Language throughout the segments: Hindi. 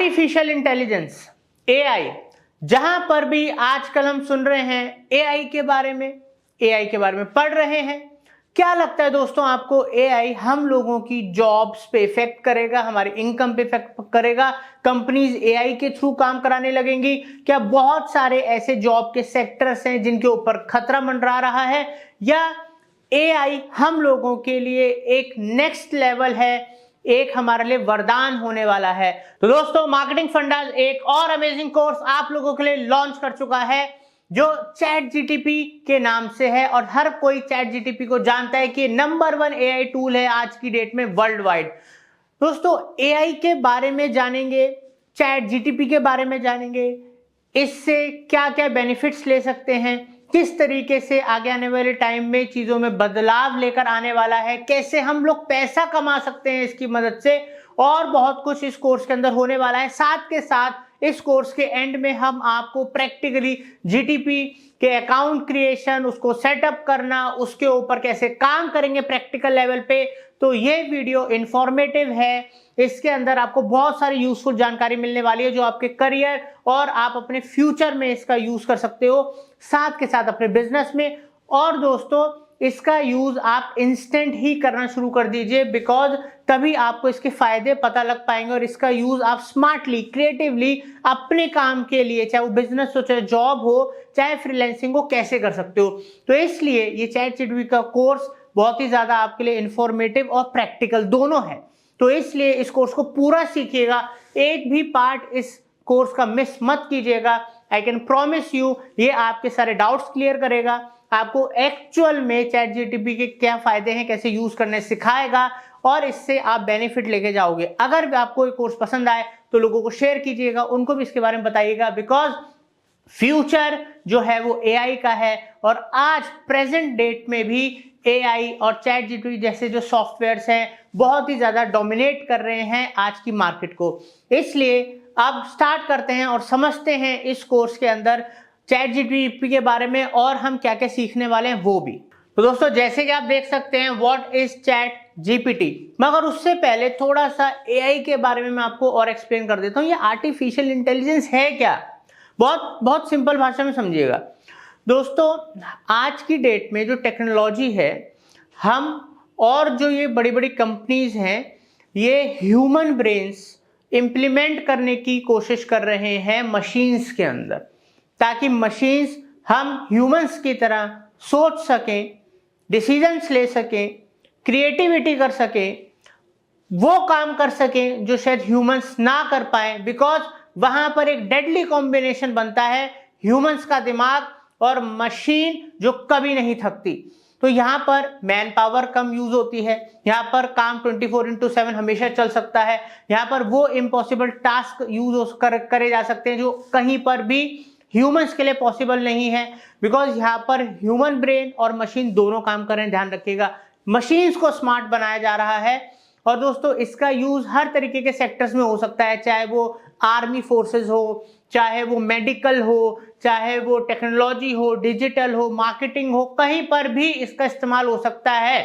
आर्टिफिशियल इंटेलिजेंस, एआई, जहां पर भी आजकल हम सुन रहे हैं एआई के बारे में पढ़ रहे हैं। क्या लगता है दोस्तों आपको, एआई हम लोगों की जॉब्स पे इफेक्ट करेगा, हमारी इनकम पे इफेक्ट करेगा? कंपनीज एआई के थ्रू काम कराने लगेंगी क्या? बहुत सारे ऐसे जॉब के सेक्टर्स हैं जिनके ऊपर खतरा मंडरा रहा है, या एआई हम लोगों के लिए एक नेक्स्ट लेवल है, एक हमारे लिए वरदान होने वाला है? तो दोस्तों, मार्केटिंग फंडास एक और अमेजिंग कोर्स आप लोगों के लिए लॉन्च कर चुका है जो चैट जीटीपी के नाम से है, और हर कोई चैट जीटीपी को जानता है कि नंबर 1 एआई टूल है आज की डेट में वर्ल्ड वाइड। दोस्तों, एआई के बारे में जानेंगे, चैट जीटीपी के बारे में जानेंगे, इससे क्या क्या बेनिफिट्स ले सकते हैं, किस तरीके से आगे आने वाले टाइम में चीजों में बदलाव लेकर आने वाला है, कैसे हम लोग पैसा कमा सकते हैं इसकी मदद से, और बहुत कुछ इस कोर्स के अंदर होने वाला है। साथ के साथ इस कोर्स के एंड में हम आपको प्रैक्टिकली जीटीपी के अकाउंट क्रिएशन, उसको सेटअप करना, उसके ऊपर कैसे काम करेंगे प्रैक्टिकल लेवल पे। तो ये वीडियो इंफॉर्मेटिव है, इसके अंदर आपको बहुत सारी यूजफुल जानकारी मिलने वाली है जो आपके करियर और आप अपने फ्यूचर में इसका यूज कर सकते हो, साथ के साथ अपने बिजनेस में। और दोस्तों, इसका यूज आप इंस्टेंट ही करना शुरू कर दीजिए, बिकॉज तभी आपको इसके फायदे पता लग पाएंगे, और इसका यूज आप स्मार्टली, क्रिएटिवली अपने काम के लिए, चाहे वो बिजनेस हो, चाहे जॉब हो, चाहे फ्रीलांसिंग हो, कैसे कर सकते हो। तो इसलिए ये चैट जीटीपी का कोर्स बहुत ही ज्यादा आपके लिए इंफॉर्मेटिव और प्रैक्टिकल दोनों है। तो इसलिए इस कोर्स को पूरा सीखिएगा, एक भी पार्ट इस कोर्स का मिस मत कीजिएगा। आई कैन प्रॉमिस यू, ये आपके सारे डाउट्स क्लियर करेगा, आपको एक्चुअल में चैट जीटीपी के क्या फायदे हैं, कैसे यूज करने सिखाएगा, और इससे आप बेनिफिट लेके जाओगे। अगर भी आपको ये कोर्स पसंद आए तो लोगों को शेयर कीजिएगा, उनको भी इसके बारे में बताइएगा, बिकॉज फ्यूचर जो है वो एआई का है, और आज प्रेजेंट डेट में भी एआई और चैट जीटीपी जैसे जो सॉफ्टवेयर्स हैं बहुत ही ज्यादा डोमिनेट कर रहे हैं आज की मार्केट को। इसलिए अब स्टार्ट करते हैं और समझते हैं इस कोर्स के अंदर चैट जीटीपी के बारे में, और हम क्या क्या सीखने वाले हैं वो भी। तो दोस्तों, जैसे कि आप देख सकते हैं व्हाट इज चैट जीपीटी, मगर उससे पहले थोड़ा सा एआई के बारे में मैं आपको और एक्सप्लेन कर देता हूं। ये आर्टिफिशियल इंटेलिजेंस है क्या, बहुत सिंपल भाषा में समझिएगा। दोस्तों, आज की डेट में जो टेक्नोलॉजी है, हम और जो ये बड़ी बड़ी कंपनीज हैं, ये ह्यूमन ब्रेन्स इंप्लीमेंट करने की कोशिश कर रहे हैं मशीन्स के अंदर, ताकि मशीन्स हम ह्यूमंस की तरह सोच सकें, डिसीजंस ले सकें, क्रिएटिविटी कर सकें, वो काम कर सकें जो शायद ह्यूमंस ना कर पाए, बिकॉज वहां पर एक डेडली कॉम्बिनेशन बनता है, ह्यूमंस का दिमाग और मशीन जो कभी नहीं थकती। तो यहां पर मैन पावर कम यूज होती है, यहां पर काम 24/7 हमेशा चल सकता है, यहां पर वो इम्पॉसिबल टास्क यूज करे जा सकते हैं जो कहीं पर भी ह्यूमंस के लिए पॉसिबल नहीं है, बिकॉज यहां पर ह्यूमन ब्रेन और मशीन दोनों काम कर रहे हैं। ध्यान रखिएगा, मशीन्स को स्मार्ट बनाया जा रहा है। और दोस्तों, इसका यूज हर तरीके के सेक्टर्स में हो सकता है, चाहे वो आर्मी फोर्सेस हो, चाहे वो मेडिकल हो, चाहे वो टेक्नोलॉजी हो, डिजिटल हो, मार्केटिंग हो, कहीं पर भी इसका इस्तेमाल हो सकता है।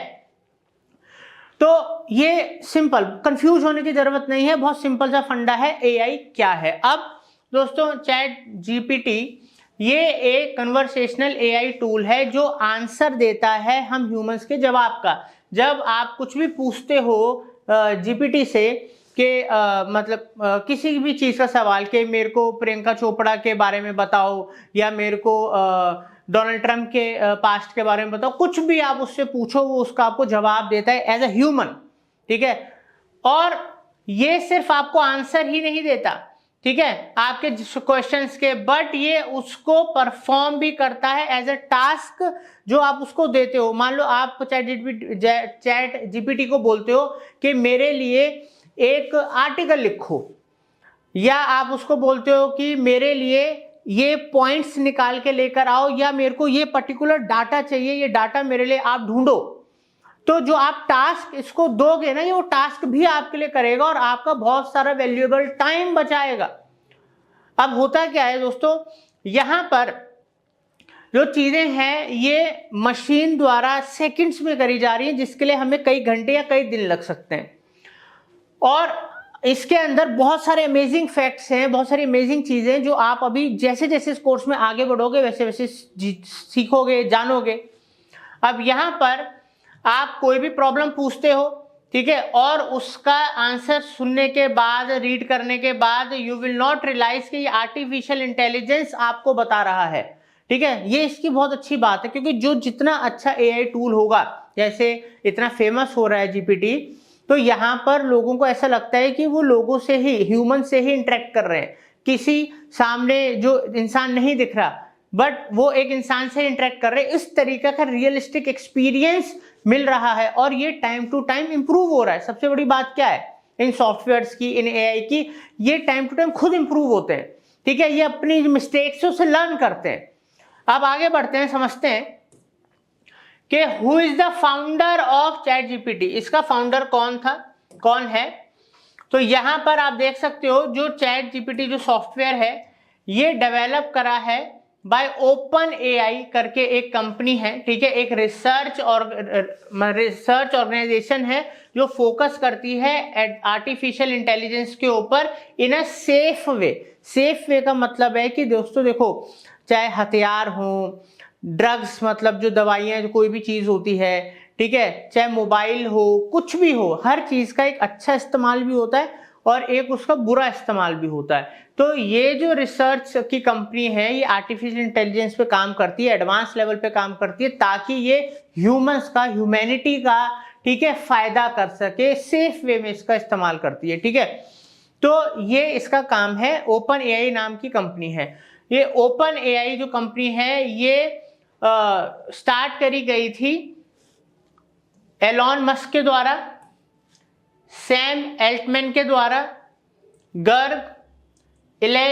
तो ये सिंपल, कंफ्यूज होने की जरूरत नहीं है, बहुत सिंपल सा फंडा है एआई क्या है। अब दोस्तों, चैट जीपीटी ये एक कन्वर्सेशनल एआई टूल है जो आंसर देता है हम ह्यूमंस के जवाब का। जब आप कुछ भी पूछते हो जीपीटी से कि किसी भी चीज का सवाल, कि मेरे को प्रियंका चोपड़ा के बारे में बताओ, या मेरे को डोनाल्ड ट्रंप के पास्ट के बारे में बताओ, कुछ भी आप उससे पूछो, वो उसका आपको जवाब देता है एज ए ह्यूमन, ठीक है। और ये सिर्फ आपको आंसर ही नहीं देता, ठीक है, आपके क्वेश्चंस के, बट ये उसको परफॉर्म भी करता है एज ए टास्क जो आप उसको देते हो। मान लो आप चैट जीपीटी को बोलते हो कि मेरे लिए एक आर्टिकल लिखो, या आप उसको बोलते हो कि मेरे लिए ये पॉइंट्स निकाल के लेकर आओ, या मेरे को ये पर्टिकुलर डाटा चाहिए, ये डाटा मेरे लिए आप ढूंढो। तो जो आप टास्क इसको दोगे ना, ये वो टास्क भी आपके लिए करेगा और आपका बहुत सारा वैल्यूएबल टाइम बचाएगा। अब होता क्या है दोस्तों, यहां पर जो चीजें हैं ये मशीन द्वारा सेकंड्स में करी जा रही हैं, जिसके लिए हमें कई घंटे या कई दिन लग सकते हैं। और इसके अंदर बहुत सारे अमेजिंग फैक्ट्स हैं, बहुत सारी अमेजिंग चीजें जो आप अभी जैसे जैसे इस कोर्स में आगे बढ़ोगे वैसे वैसे सीखोगे, जानोगे। अब यहाँ पर आप कोई भी प्रॉब्लम पूछते हो, ठीक है, और उसका आंसर सुनने के बाद, रीड करने के बाद यू विल नॉट रियलाइज कि ये आर्टिफिशियल इंटेलिजेंस आपको बता रहा है, ठीक है। ये इसकी बहुत अच्छी बात है, क्योंकि जो जितना अच्छा एआई टूल होगा, जैसे इतना फेमस हो रहा है जीपीटी, तो यहाँ पर लोगों को ऐसा लगता है कि वो लोगों से ही, ह्यूमन से ही इंटरेक्ट कर रहे हैं, किसी सामने जो इंसान नहीं दिख रहा बट वो एक इंसान से इंटरेक्ट कर रहे हैं। इस तरीके का रियलिस्टिक एक्सपीरियंस मिल रहा है और ये टाइम टू टाइम इंप्रूव हो रहा है। सबसे बड़ी बात क्या है इन सॉफ्टवेयर्स की, इन एआई की, ये टाइम टू टाइम खुद इंप्रूव होते हैं, ठीक है। ये अपनी मिस्टेक्स से लर्न करते हैं। अब आगे बढ़ते हैं, समझते हैं कि who is the founder of chat GPT. इसका फाउंडर कौन है? तो यहां पर आप देख सकते हो, जो चैट जीपीटी जो सॉफ्टवेयर है ये डेवलप करा है बाय ओपन एआई करके एक कंपनी है, ठीक है। एक रिसर्च ऑर्गेनाइजेशन है जो फोकस करती है आर्टिफिशियल इंटेलिजेंस के ऊपर इन a safe way. Safe way का मतलब है कि दोस्तों देखो, चाहे हथियार हो, ड्रग्स मतलब जो दवाइयाँ, जो कोई भी चीज होती है, ठीक है, चाहे मोबाइल हो, कुछ भी हो, हर चीज का एक अच्छा इस्तेमाल भी होता है और एक उसका बुरा इस्तेमाल भी होता है। तो ये जो रिसर्च की कंपनी है ये आर्टिफिशियल इंटेलिजेंस पे काम करती है, एडवांस लेवल पे काम करती है, ताकि ये ह्यूमंस का, ह्यूमैनिटी का, ठीक है, फायदा कर सके, सेफ वे में इसका इस्तेमाल करती है, ठीक है। तो ये इसका काम है, ओपन एआई नाम की कंपनी है। ये ओपन एआई जो कंपनी है ये स्टार्ट करी गई थी एलॉन मस्क के द्वारा, सैम एल्टमैन के द्वारा, गर्ग, इले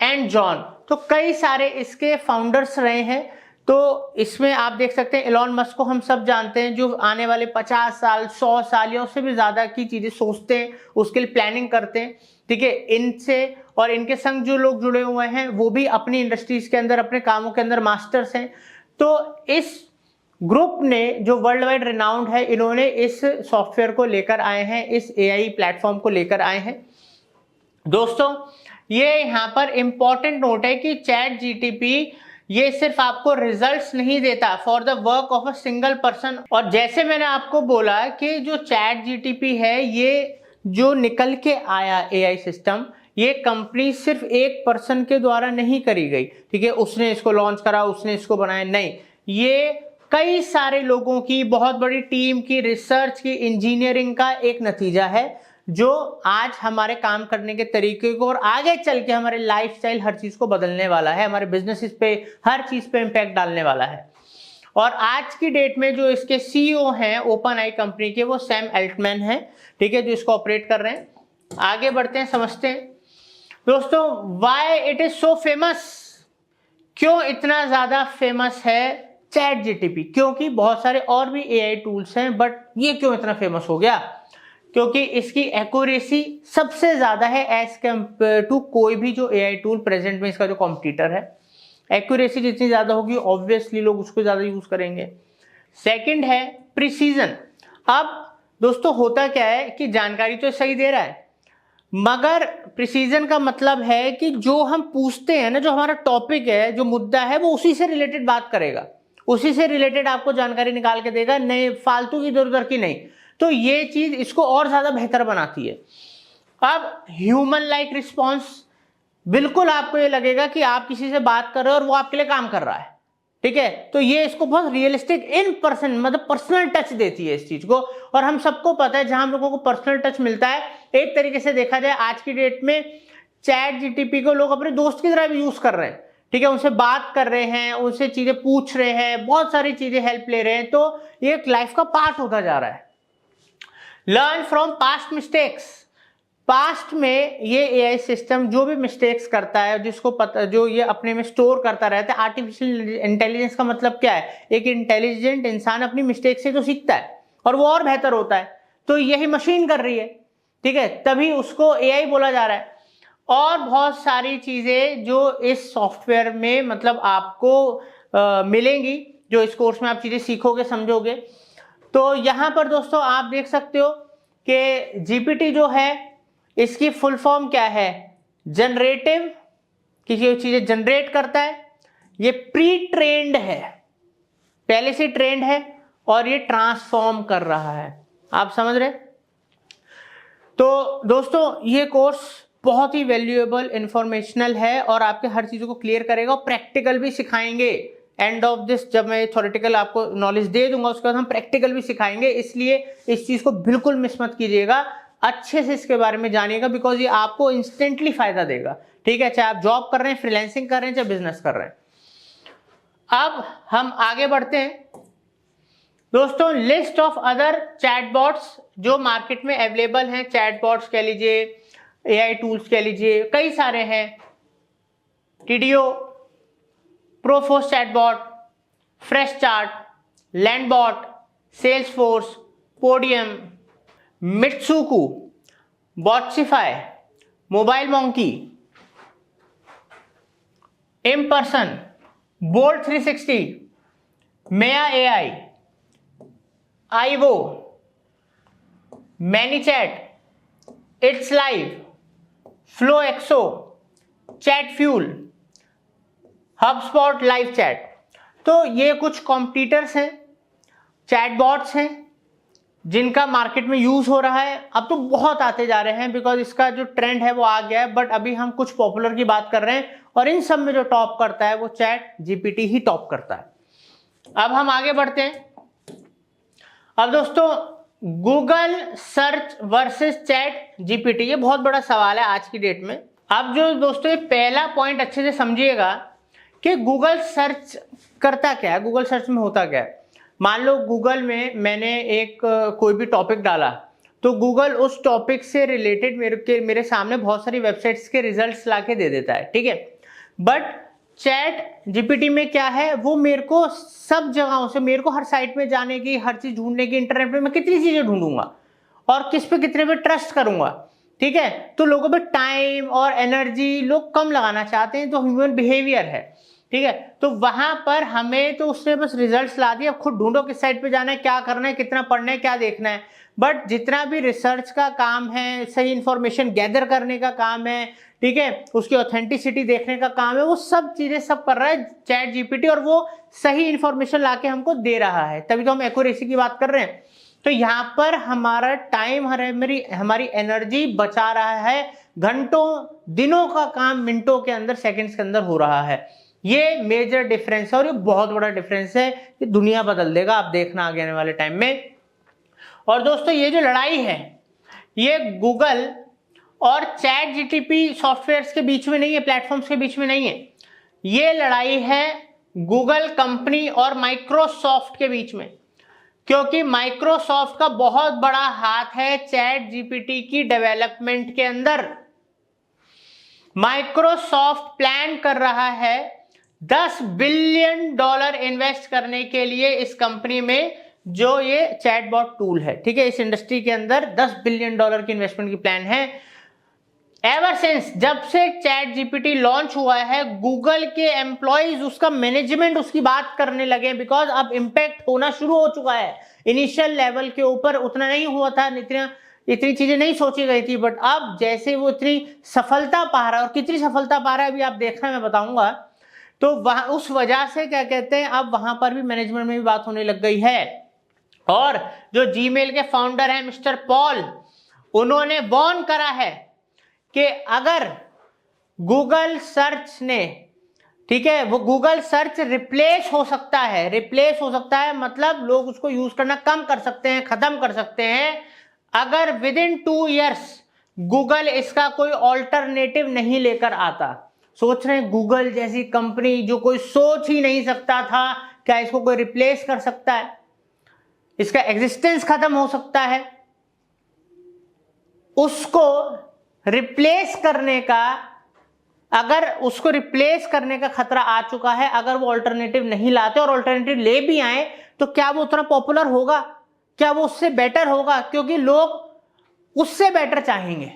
एंड जॉन। तो कई सारे इसके फाउंडर्स रहे हैं। तो इसमें आप देख सकते हैं एलॉन मस्क को हम सब जानते हैं, जो आने वाले 50 साल, 100 साल या उससे भी ज्यादा की चीजें सोचते हैं, उसके लिए प्लानिंग करते हैं, ठीक है। इनसे और इनके संग जो लोग जुड़े हुए हैं वो भी अपनी इंडस्ट्रीज के अंदर, अपने कामों के अंदर मास्टर्स हैं। तो इस ग्रुप ने जो वर्ल्ड वाइड रिनाउंड है, इन्होंने इस सॉफ्टवेयर को लेकर आए हैं, इस एआई प्लेटफॉर्म को लेकर आए हैं। दोस्तों ये यहाँ पर इंपॉर्टेंट नोट है कि चैट जीटीपी ये सिर्फ आपको रिजल्ट्स नहीं देता for the work of a single person. और जैसे मैंने आपको बोला कि जो चैट जीटीपी है, ये जो निकल के आया एआई सिस्टम, ये कंपनी सिर्फ एक पर्सन के द्वारा नहीं करी गई, ठीक है। उसने इसको लॉन्च करा, उसने इसको बनाया, नहीं, ये कई सारे लोगों की, बहुत बड़ी टीम की, रिसर्च की, इंजीनियरिंग का एक नतीजा है, जो आज हमारे काम करने के तरीके को और आगे चल के हमारे लाइफस्टाइल, हर चीज को बदलने वाला है, हमारे बिजनेसेस पे, हर चीज पे इंपैक्ट डालने वाला है। और आज की डेट में जो इसके सीईओ हैं ओपन आई कंपनी के, वो सैम एल्टमैन है, ठीक है, जो इसको ऑपरेट कर रहे हैं। आगे बढ़ते हैं, समझते हैं दोस्तों why it is so famous. क्यों इतना ज्यादा फेमस है चैट जीटीपी? क्योंकि बहुत सारे और भी एआई टूल्स हैं, बट ये क्यों इतना फेमस हो गया? क्योंकि इसकी एक्यूरेसी सबसे ज्यादा है एज कंपेयर टू कोई भी जो एआई टूल प्रेजेंट में इसका जो कॉम्पिटिटर है। एक्यूरेसी जितनी ज्यादा होगी ऑब्वियसली लोग उसको ज्यादा यूज करेंगे। सेकंड है प्रिसीजन। अब दोस्तों होता क्या है कि जानकारी तो सही दे रहा है, मगर प्रिसीजन का मतलब है कि जो हम पूछते हैं ना, जो हमारा टॉपिक है, जो मुद्दा है, वो उसी से रिलेटेड बात करेगा, उसी से रिलेटेड आपको जानकारी निकाल के देगा, नहीं फालतू की इधर उधर की नहीं। तो ये चीज इसको और ज्यादा बेहतर बनाती है। अब ह्यूमन लाइक रिस्पॉन्स, बिल्कुल आपको ये लगेगा कि आप किसी से बात कर रहे हो और वो आपके लिए काम कर रहा है, ठीक है। तो ये इसको बहुत रियलिस्टिक, इन पर्सन, मतलब पर्सनल टच देती है इस चीज को। और हम सबको पता है जहां हम लोगों को पर्सनल टच मिलता है, एक तरीके से देखा जाए आज की डेट में चैट जीटीपी को लोग अपने दोस्त की तरह भी यूज कर रहे हैं, ठीक है। उनसे बात कर रहे हैं, उनसे चीजें पूछ रहे हैं, बहुत सारी चीजें हेल्प ले रहे हैं। तो ये एक लाइफ का पार्ट होता जा रहा है। Learn from past mistakes. Past में ये एआई सिस्टम जो भी मिस्टेक्स करता है, जिसको पता, जो ये अपने में स्टोर करता रहता है। आर्टिफिशियल इंटेलिजेंस का मतलब क्या है? एक इंटेलिजेंट इंसान अपनी मिस्टेक से तो सीखता है और वो और बेहतर होता है। तो यही मशीन कर रही है, ठीक है, तभी उसको एआई बोला जा रहा है। और बहुत सारी चीजें जो इस सॉफ्टवेयर में मतलब आपको मिलेंगी, जो इस कोर्स में आप चीजें सीखोगे, समझोगे। तो यहां पर दोस्तों आप देख सकते हो कि जीपीटी जो है इसकी फुल फॉर्म क्या है? जनरेटिव, किसी चीजें जनरेट करता है। ये प्री ट्रेंड है, पहले से ट्रेंड है, और ये ट्रांसफॉर्म कर रहा है। आप समझ रहे? तो दोस्तों ये कोर्स बहुत ही वैल्यूएबल इंफॉर्मेशनल है और आपके हर चीजों को क्लियर करेगा और प्रैक्टिकल भी सिखाएंगे। एंड ऑफ दिस जब मैं थ्योरेटिकल आपको नॉलेज दे दूंगा उसके बाद हम प्रैक्टिकल भी सिखाएंगे, इसलिए इस चीज को बिल्कुल मिस मत कीजिएगा, अच्छे से इसके बारे में जानिएगा, बिकॉज ये आपको इंस्टेंटली फायदा देगा। ठीक है, चाहे आप जॉब कर रहे हैं, फ्रीलांसिंग कर रहे हैं, चाहे बिजनेस कर रहे हैं। अब हम आगे बढ़ते हैं दोस्तों। लिस्ट ऑफ अदर चैटबॉट्स जो मार्केट में अवेलेबल हैं, चैटबॉट्स कह लीजिए, एआई टूल्स कह लीजिए, कई सारे हैं। टीडीओ, प्रोफोस chatbot, Freshchat, Landbot, Salesforce, Podium, Mitsuku, Botsify, MobileMonkey, Imperson, Bold 360, Meya AI, Ivo, ManyChat, it's live, Flow XO, Chatfuel, HubSpot live chat. तो ये कुछ कॉम्पिटिटर्स हैं, चैटबॉट्स हैं जिनका मार्केट में यूज हो रहा है। अब तो बहुत आते जा रहे हैं बिकॉज इसका जो ट्रेंड है वो आ गया है, बट अभी हम कुछ पॉपुलर की बात कर रहे हैं और इन सब में जो टॉप करता है वो चैट जीपीटी ही टॉप करता है। अब हम आगे बढ़ते हैं। अब दोस्तों Google search versus chat GPT, ये बहुत बड़ा सवाल है आज की डेट में। अब जो दोस्तों ये पहला पॉइंट अच्छे से समझिएगा कि गूगल सर्च करता क्या है, गूगल सर्च में होता क्या है। मान लो गूगल में मैंने एक कोई भी टॉपिक डाला तो गूगल उस टॉपिक से रिलेटेड मेरे सामने बहुत सारी वेबसाइट्स के रिजल्ट्स लाके दे देता है, ठीक है। बट चैट जीपीटी में क्या है, वो मेरे को सब जगहों से, मेरे को हर साइट में जाने की, हर चीज ढूंढने की, इंटरनेट पे मैं कितनी चीजें ढूंढूंगा और किस पे कितने पे ट्रस्ट करूंगा, ठीक है। तो लोगों पे टाइम और एनर्जी लोग कम लगाना चाहते हैं, जो ह्यूमन बिहेवियर है, ठीक है। तो वहां पर हमें तो उसने बस रिजल्ट्स ला दिए, अब खुद ढूंढो किस साइट पे जाना है, क्या करना है, कितना पढ़ना है, क्या देखना है। बट जितना भी रिसर्च का काम है, सही इंफॉर्मेशन गैदर करने का काम है, ठीक है, उसकी ऑथेंटिसिटी देखने का काम है, वो सब चीजें सब कर रहा है चैट जीपीटी, और वो सही इंफॉर्मेशन लाके हमको दे रहा है, तभी तो हम एक्यूरेसी की बात कर रहे हैं। तो यहाँ पर हमारा टाइम, हमारी एनर्जी बचा रहा है, घंटों दिनों का काम मिनटों के अंदर, सेकंड्स के अंदर हो रहा है। ये मेजर डिफरेंस है और ये बहुत बड़ा डिफरेंस है, ये दुनिया बदल देगा, आप देखना आगे आने वाले टाइम में। और दोस्तों ये जो लड़ाई है ये गूगल और चैट जीटीपी सॉफ्टवेयर्स के बीच में नहीं है, प्लेटफॉर्म्स के बीच में नहीं है, ये लड़ाई है गूगल कंपनी और माइक्रोसॉफ्ट के बीच में, क्योंकि माइक्रोसॉफ्ट का बहुत बड़ा हाथ है चैट जीपीटी की डेवलपमेंट के अंदर। माइक्रोसॉफ्ट प्लान कर रहा है $10 बिलियन इन्वेस्ट करने के लिए इस कंपनी में, जो ये चैटबॉट टूल है, ठीक है। इस इंडस्ट्री के अंदर $10 बिलियन की इन्वेस्टमेंट की प्लान है। एवर सिंस जब से चैट जीपीटी लॉन्च हुआ है, गूगल के एम्प्लॉइज, उसका मैनेजमेंट उसकी बात करने लगे, बिकॉज अब इंपैक्ट होना शुरू हो चुका है। इनिशियल लेवल के ऊपर उतना नहीं हुआ था, इतनी चीजें नहीं सोची गई थी, बट अब जैसे वो इतनी सफलता पा रहा है, और कितनी सफलता पा रहा है अभी आप देखना, मैं बताऊंगा। तो वहां उस वजह से क्या कहते हैं, अब वहां पर भी मैनेजमेंट में भी बात होने लग गई है। और जो जीमेल के फाउंडर हैं मिस्टर पॉल, उन्होंने वार्न करा है कि अगर गूगल सर्च ने, ठीक है, वो गूगल सर्च रिप्लेस हो सकता है, रिप्लेस हो सकता है मतलब लोग उसको यूज करना कम कर सकते हैं, खत्म कर सकते हैं, अगर विद इन 2 ईयर्स गूगल इसका कोई ऑल्टरनेटिव नहीं लेकर आता। सोच रहे हैं गूगल जैसी कंपनी जो कोई सोच ही नहीं सकता था, क्या इसको कोई रिप्लेस कर सकता है, इसका एग्जिस्टेंस खत्म हो सकता है। उसको रिप्लेस करने का, अगर उसको रिप्लेस करने का खतरा आ चुका है, अगर वो ऑल्टरनेटिव नहीं लाते और ऑल्टरनेटिव ले भी आए तो क्या वो उतना पॉपुलर होगा, क्या वो उससे बेटर होगा, क्योंकि लोग उससे बेटर चाहेंगे,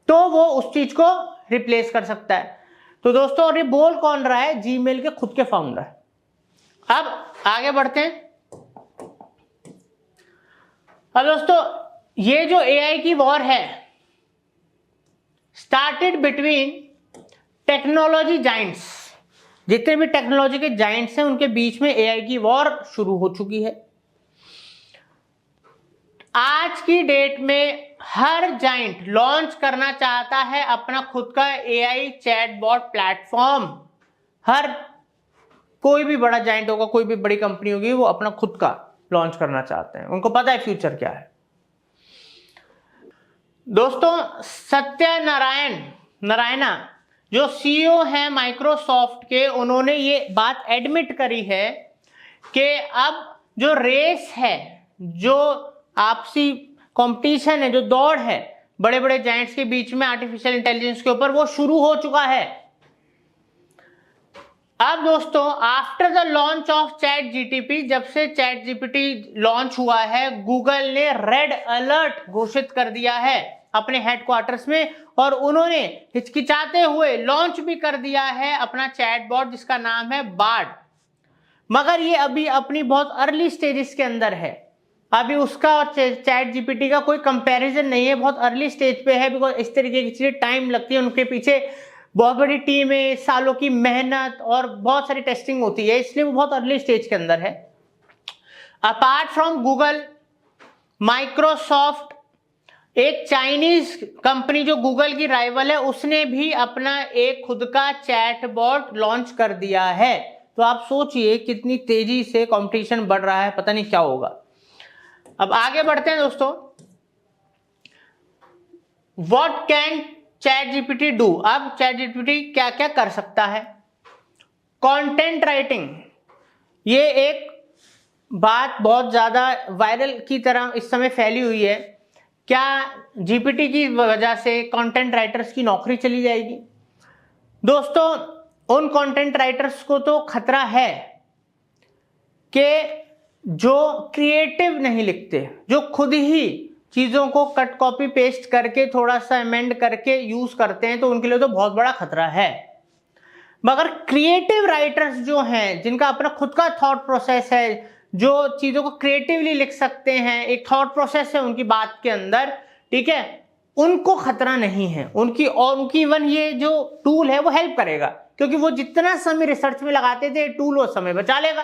तो वो उस चीज को रिप्लेस कर सकता है। तो दोस्तों, और ये बोल कौन रहा है, जीमेल के खुद के फाउंडर। अब आगे बढ़ते हैं। अब दोस्तों ये जो एआई की वॉर है, स्टार्टेड बिटवीन टेक्नोलॉजी जाइंट्स। जितने भी टेक्नोलॉजी के जाइंट्स हैं उनके बीच में एआई की वॉर शुरू हो चुकी है। आज की डेट में हर जाइंट लॉन्च करना चाहता है अपना खुद का एआई चैटबॉट प्लेटफॉर्म। हर कोई भी बड़ा जाइंट होगा, कोई भी बड़ी कंपनी होगी, वो अपना खुद का लॉन्च करना चाहते हैं। उनको पता है फ्यूचर क्या है। दोस्तों, सत्य नारायणा जो सीईओ हैं माइक्रोसॉफ्ट के, उन्होंने ये बात एडमिट करी है कि अब जो रेस है, जो आपसी कंपटीशन है, जो दौड़ है बड़े बड़े जायंट्स के बीच में आर्टिफिशियल इंटेलिजेंस के ऊपर, वो शुरू हो चुका है। अब दोस्तों, after the launch of chat GTP, जब से चैट जीपीटी लॉन्च हुआ है, गूगल ने रेड अलर्ट घोषित कर दिया है अपने हेडक्वार्टर्स में, और उन्होंने हिचकिचाते हुए लॉन्च भी कर दिया है अपना चैटबॉट जिसका नाम है बार्ड। मगर ये अभी अपनी बहुत अर्ली स्टेजेस के अंदर है। अभी उसका और चैट जीपीटी का कोई कंपैरिजन नहीं है, बहुत अर्ली स्टेज पे है। बिकॉज इस तरीके की चीजें टाइम लगती है, उनके पीछे बहुत बड़ी टीम है, सालों की मेहनत और बहुत सारी टेस्टिंग होती है, इसलिए वो बहुत अर्ली स्टेज के अंदर है। अपार्ट फ्रॉम गूगल, माइक्रोसॉफ्ट, एक चाइनीज कंपनी जो गूगल की राइवल है, उसने भी अपना एक खुद का चैटबॉट लॉन्च कर दिया है। तो आप सोचिए कितनी तेजी से कंपटीशन बढ़ रहा है, पता नहीं क्या होगा। अब आगे बढ़ते हैं दोस्तों। What can chat GPT do? अब चैट जीपीटी क्या क्या कर सकता है? कंटेंट राइटिंग, ये एक बात बहुत ज्यादा वायरल की तरह इस समय फैली हुई है। क्या जीपीटी की वजह से कंटेंट राइटर्स की नौकरी चली जाएगी? दोस्तों, उन कंटेंट राइटर्स को तो खतरा है कि जो क्रिएटिव नहीं लिखते, जो खुद ही चीजों को कट कॉपी पेस्ट करके थोड़ा सा अमेंड करके यूज करते हैं, तो उनके लिए तो बहुत बड़ा खतरा है। मगर क्रिएटिव राइटर्स जो हैं, जिनका अपना खुद का थॉट प्रोसेस है, जो चीजों को क्रिएटिवली लिख सकते हैं, एक थॉट प्रोसेस है उनकी बात के अंदर, ठीक है, उनको खतरा नहीं है। उनकी इवन ये जो टूल है वो हेल्प करेगा, क्योंकि वो जितना समय रिसर्च में लगाते थे, टूल वो समय बचा लेगा।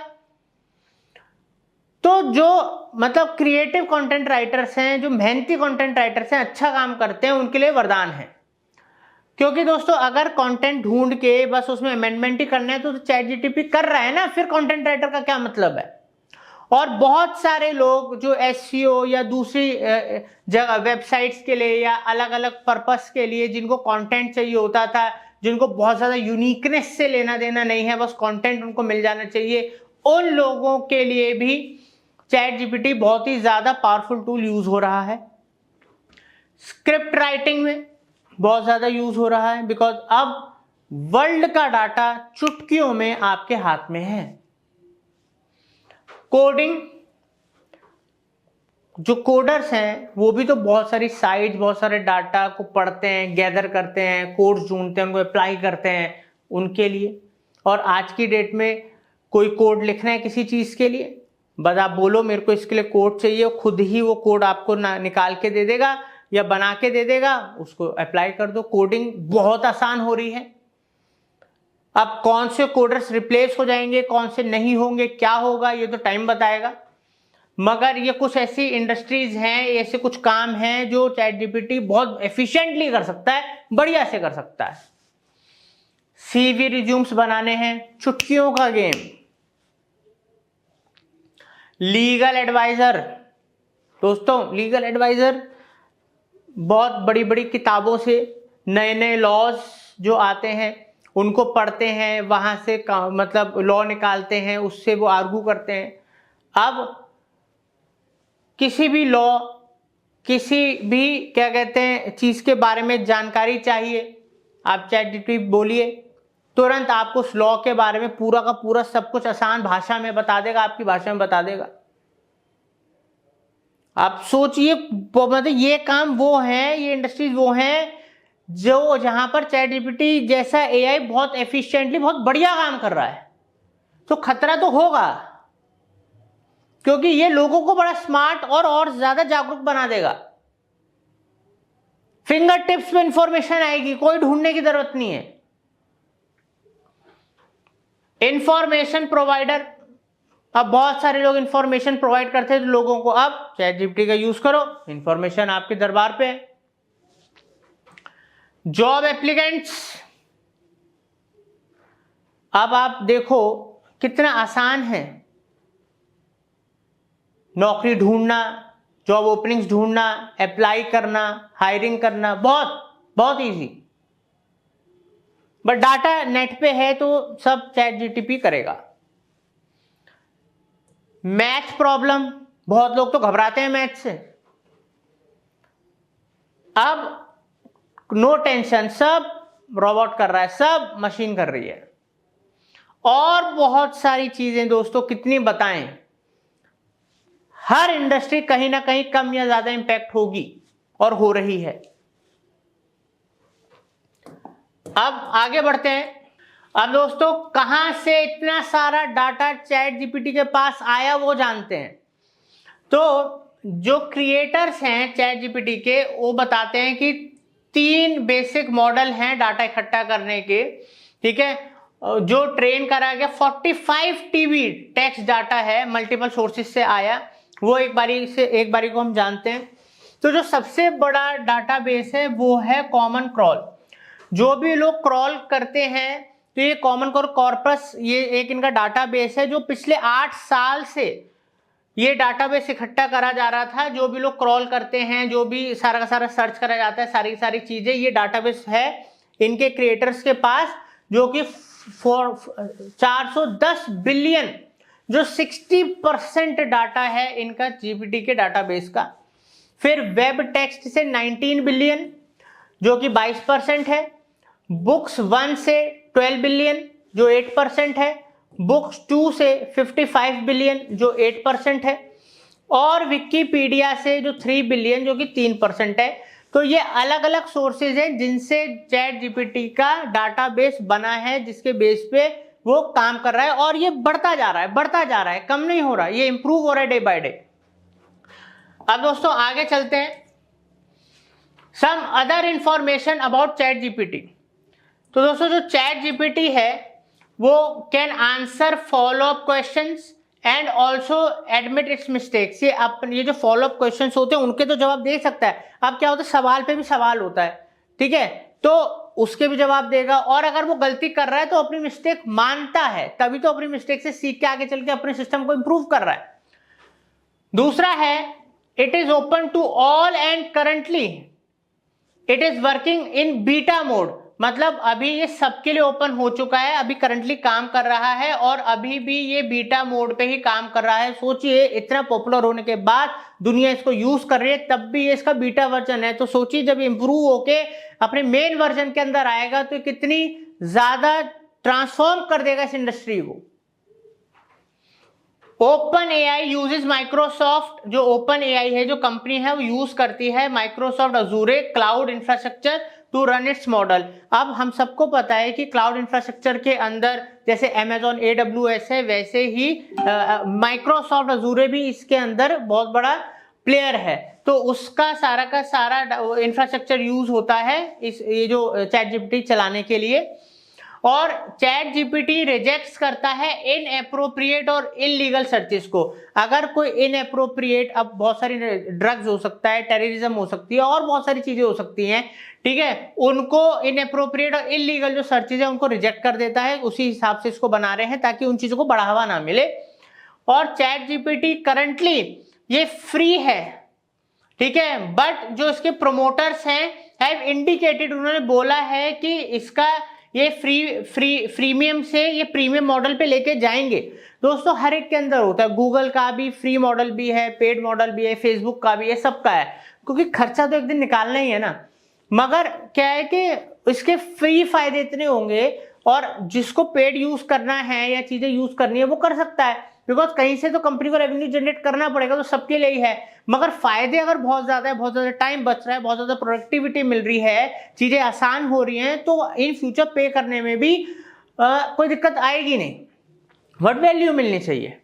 तो जो मतलब क्रिएटिव कंटेंट राइटर्स हैं, जो मेहनती कंटेंट राइटर्स हैं, अच्छा काम करते हैं, उनके लिए वरदान है। क्योंकि दोस्तों, अगर कंटेंट ढूंढ के बस उसमें अमेंडमेंट ही करना है तो चैट जीटीपी कर रहा है ना, फिर कंटेंट राइटर का क्या मतलब है? और बहुत सारे लोग जो एसईओ या दूसरी जगह वेबसाइट्स के लिए या अलग अलग पर्पस के लिए, जिनको कंटेंट चाहिए होता था, जिनको बहुत ज्यादा यूनिकनेस से लेना देना नहीं है, बस कंटेंट उनको मिल जाना चाहिए, उन लोगों के लिए भी चैट जीपीटी बहुत ही ज्यादा पावरफुल टूल यूज हो रहा है। स्क्रिप्ट राइटिंग में बहुत ज्यादा यूज हो रहा है, बिकॉज अब वर्ल्ड का डाटा चुटकियों में आपके हाथ में है। कोडिंग, जो कोडर्स हैं वो भी तो बहुत सारी साइट्स, बहुत सारे डाटा को पढ़ते हैं, गैदर करते हैं, कोड्स ढूंढते हैं, उनको अप्लाई करते हैं उनके लिए। और आज की डेट में कोई कोड लिखना है किसी चीज के लिए, बस आप बोलो मेरे को इसके लिए कोड चाहिए, खुद ही वो कोड आपको निकाल के दे देगा या बना के दे देगा, उसको अप्लाई कर दो। कोडिंग बहुत आसान हो रही है। अब कौन से कोडर्स रिप्लेस हो जाएंगे, कौन से नहीं होंगे, क्या होगा, ये तो टाइम बताएगा। मगर ये कुछ ऐसी इंडस्ट्रीज हैं, ऐसे कुछ काम हैं जो चैट जीपीटी बहुत एफिशिएंटली कर सकता है, बढ़िया से कर सकता है। सीवी रिज्यूम्स बनाने हैं, चुटकियों का गेम। लीगल एडवाइजर, दोस्तों लीगल एडवाइजर बहुत बड़ी बड़ी किताबों से नए नए लॉज जो आते हैं उनको पढ़ते हैं, वहां से मतलब लॉ निकालते हैं, उससे वो आर्गू करते हैं। अब किसी भी लॉ, किसी भी क्या कहते हैं चीज के बारे में जानकारी चाहिए, आप चैट जीपीटी बोलिए, तुरंत आपको उस लॉ के बारे में पूरा का पूरा सब कुछ आसान भाषा में बता देगा, आपकी भाषा में बता देगा। आप सोचिए, मतलब ये काम वो है, ये इंडस्ट्रीज वो हैं जो जहां पर चैट जीपीटी जैसा एआई बहुत एफिशिएंटली, बहुत बढ़िया काम कर रहा है। तो खतरा तो होगा, क्योंकि ये लोगों को बड़ा स्मार्ट और ज्यादा जागरूक बना देगा। फिंगर टिप्स पे इंफॉर्मेशन आएगी, कोई ढूंढने की जरूरत नहीं है। इंफॉर्मेशन प्रोवाइडर, अब बहुत सारे लोग इंफॉर्मेशन प्रोवाइड करते हैं लोगों को, अब चैट जीपीटी का यूज करो, इंफॉर्मेशन आपके दरबार पे है। जॉब एप्लीकेंट्स, अब आप देखो कितना आसान है नौकरी ढूंढना, जॉब ओपनिंग्स ढूंढना, अप्लाई करना, हायरिंग करना, बहुत बहुत इजी। बट डाटा नेट पे है तो सब चैट जीपीटी करेगा। मैथ प्रॉब्लम, बहुत लोग तो घबराते हैं मैथ से, अब नो टेंशन, सब रोबोट कर रहा है, सब मशीन कर रही है। और बहुत सारी चीजें दोस्तों, कितनी बताएं, हर इंडस्ट्री कहीं ना कहीं कम या ज्यादा इंपैक्ट होगी और हो रही है। अब आगे बढ़ते हैं। अब दोस्तों कहां से इतना सारा डाटा चैट जीपीटी के पास आया वो जानते हैं। तो जो क्रिएटर्स हैं चैट जीपीटी के, वो बताते हैं कि 3 बेसिक मॉडल हैं डाटा इकट्ठा करने के, ठीक है, जो ट्रेन करा गया। 45 टीबी टेक्स्ट डाटा है, मल्टीपल सोर्सेज से आया, वो एक बारी को हम जानते हैं। तो जो सबसे बड़ा डाटाबेस है वो है कॉमन क्रॉल। जो भी लोग क्रॉल करते हैं तो ये कॉमन क्रॉल कॉर्पस, ये एक इनका डाटाबेस है जो पिछले 8 साल से ये डाटाबेस इकट्ठा करा जा रहा था। जो भी लोग क्रॉल करते हैं, जो भी सारा का सारा सर्च करा जाता है, सारी सारी चीजें, ये डाटाबेस है इनके क्रिएटर्स के पास, जो कि 410 बिलियन, जो 60% डाटा है इनका जीपीटी के डाटाबेस का। फिर वेब टेक्स्ट से 19 बिलियन, जो कि 22% है। बुक्स 1 से 12 बिलियन, जो 8% है। बुक्स 2 से 55 बिलियन, जो 8% है। और विकिपीडिया से जो 3 बिलियन, जो कि 3% है। तो ये अलग अलग सोर्सेज हैं जिनसे चैट जीपीटी का डाटाबेस बना है, जिसके बेस पे वो काम कर रहा है। और ये बढ़ता जा रहा है, कम नहीं हो रहा, ये इंप्रूव हो रहा है डे बाय डे। अब दोस्तों आगे चलते हैं। Some other information about chat GPT. तो दोस्तों जो चैट जीपीटी है वो can answer follow up questions and also admit its mistakes. ये जो फॉलो अप क्वेश्चंस होते हैं उनके तो जवाब दे सकता है। अब क्या होता है, सवाल पे भी सवाल होता है, ठीक है, तो उसके भी जवाब देगा। और अगर वो गलती कर रहा है तो अपनी मिस्टेक मानता है, तभी तो अपनी मिस्टेक से सीख के आगे चल के अपने सिस्टम को इंप्रूव कर रहा है। दूसरा है, it is open to all and currently it is working in beta mode. मतलब अभी ये सबके लिए ओपन हो चुका है, अभी करंटली काम कर रहा है और अभी भी ये बीटा मोड पे ही काम कर रहा है। सोचिए इतना पॉपुलर होने के बाद दुनिया इसको यूज कर रही है, तब भी ये इसका बीटा वर्जन है। तो सोचिए जब इंप्रूव होके अपने मेन वर्जन के अंदर आएगा तो कितनी ज्यादा ट्रांसफॉर्म कर देगा इस इंडस्ट्री को। ओपन एआई यूजेस माइक्रोसॉफ्ट, जो ओपन एआई है जो कंपनी है वो यूज करती है Microsoft Azure cloud infrastructure to run its model. अब हम सबको पता है कि क्लाउड इंफ्रास्ट्रक्चर के अंदर जैसे अमेजॉन AWS है, वैसे ही माइक्रोसॉफ्ट अजूरे भी इसके अंदर बहुत बड़ा प्लेयर है। तो उसका सारा का सारा इंफ्रास्ट्रक्चर यूज होता है ये जो चैट जीपीटी चलाने के लिए। और चैट जीपीटी रिजेक्ट्स करता है इनएप्रोप्रिएट और इलीगल सर्चेस को। अगर कोई इनएप्रोप्रिएट, अब बहुत सारी ड्रग्स हो सकता है, टेररिज्म हो सकती है और बहुत सारी चीजें हो सकती हैं, ठीक है, उनको इनएप्रोप्रिएट और इलीगल जो सर्चेज है उनको रिजेक्ट कर देता है। उसी हिसाब से इसको बना रहे हैं ताकि उन चीजों को बढ़ावा ना मिले। और चैट जीपीटी करंटली ये फ्री है, ठीक है, बट जो इसके प्रोमोटर्स हैं हैव इंडिकेटेड, उन्होंने बोला है कि इसका ये फ्रीमियम से ये प्रीमियम मॉडल पे लेके जाएंगे। दोस्तों हर एक के अंदर होता है, गूगल का भी फ्री मॉडल भी है, पेड मॉडल भी है, फेसबुक का भी है, सबका है, क्योंकि खर्चा तो एक दिन निकालना ही है ना। मगर क्या है कि इसके फ्री फायदे इतने होंगे और जिसको पेड यूज करना है या चीजें यूज करनी है वो कर सकता है, बिकॉज कहीं से तो कंपनी को रेवेन्यू जनरेट करना पड़ेगा, तो सबके लिए ही है। मगर फायदे अगर बहुत ज्यादा है, बहुत ज्यादा टाइम बच रहा है, बहुत ज्यादा प्रोडक्टिविटी मिल रही है, चीजें आसान हो रही हैं, तो इन फ्यूचर पे करने में भी कोई दिक्कत आएगी नहीं, बट वैल्यू मिलनी चाहिए।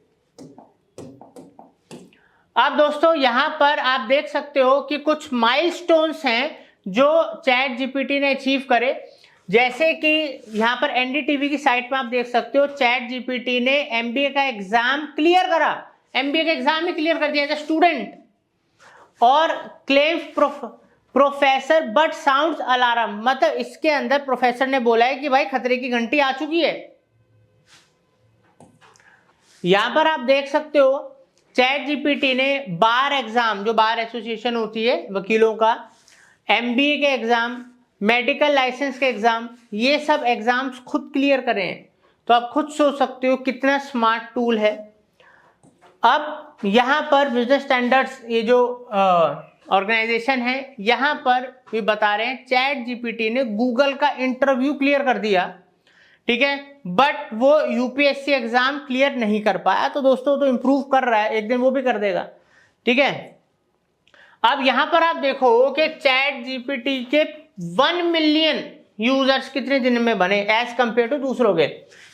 अब दोस्तों यहां पर आप देख सकते हो कि कुछ माइलस्टोन्स हैं जो चैट जीपीटी ने अचीव करे, जैसे कि यहाँ पर एनडीटीवी की साइट पर आप देख सकते हो, चैट जीपीटी ने एमबीए का एग्जाम क्लियर करा, एमबीए का एग्जाम ही क्लियर कर दिया एज ए स्टूडेंट, और claims professor but sounds alarm, मतलब इसके अंदर प्रोफेसर ने बोला है कि भाई खतरे की घंटी आ चुकी है। यहां पर आप देख सकते हो चैट जीपीटी ने बार एग्जाम, जो बार एसोसिएशन होती है वकीलों का, एमबीए के एग्जाम, मेडिकल लाइसेंस के एग्जाम, ये सब एग्जाम्स खुद क्लियर करे हैं। तो आप खुद सोच सकते हो कितना स्मार्ट टूल है। अब यहां पर बिजनेस स्टैंडर्ड्स, ये जो ऑर्गेनाइजेशन है, यहां पर भी बता रहे हैं चैट जीपीटी ने गूगल का इंटरव्यू क्लियर कर दिया, ठीक है, बट वो यूपीएससी एग्जाम क्लियर नहीं कर पाया। तो दोस्तों तो इंप्रूव कर रहा है, एक दिन वो भी कर देगा, ठीक है। अब यहां पर आप देखो कि चैट जीपीटी के 1 मिलियन यूजर्स कितने दिन में बने एज कंपेयर टू दूसरों के।